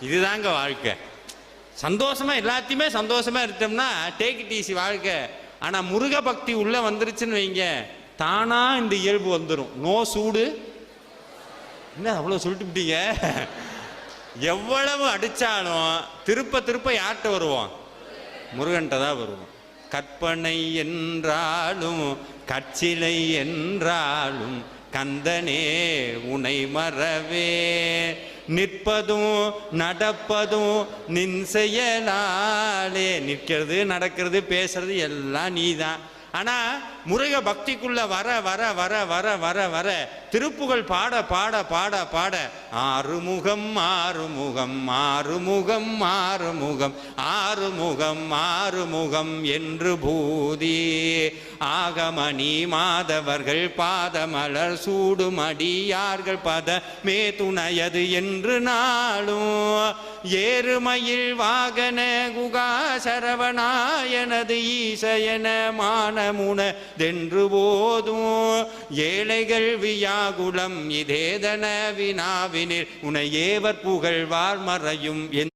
இதுதாங்க வாழ்க்கை. சந்தோஷமா எல்லாத்தையுமே சந்தோஷமா இருந்தோம்னா டேக் இட் ஈஸி வாழ்க்கை. ஆனா முருக பக்தி உள்ள வந்துருச்சுன்னு வைங்க, தானா இந்த இயல்பு வந்துடும். நோ சூடு. என்ன அவ்வளவு சொல்லிட்டுட்டீங்க? எவ்வளவு அடிச்சாலும் திருப்ப திருப்ப யார்கிட்ட வருவோம்? முருகன்கிட்ட தான் வருவோம். கற்பனை என்றாலும் கச்சிலை என்றாலும் கந்தனே உனை மறவே, நிற்பதும் நடப்பதும் நின் செயலாலே. நிற்கிறது நடக்கிறது பேசுறது எல்லாம் நீதான். ஆனா முருக பக்திக்குள்ள வர வர வர வர வர வர திருப்புகள் பாட பாட பாட பாட ஆறுமுகம் ஆறுமுகம் ஆறுமுகம் ஆறுமுகம் ஆறுமுகம் ஆறுமுகம் என்று பூதி ஆகமணி மாதவர்கள் பாதமலர் சூடுமடியார்கள் பத மே துணையது என்று நாளும் ஏறுமயில் வாகன குகா சரவணாயனது ஈசயன மானமுன தென்று போதும் ஏழைகள் வியாகுலம் இதேதன வினாவினில் உனையேவர் புகழ்வார் மறையும் என்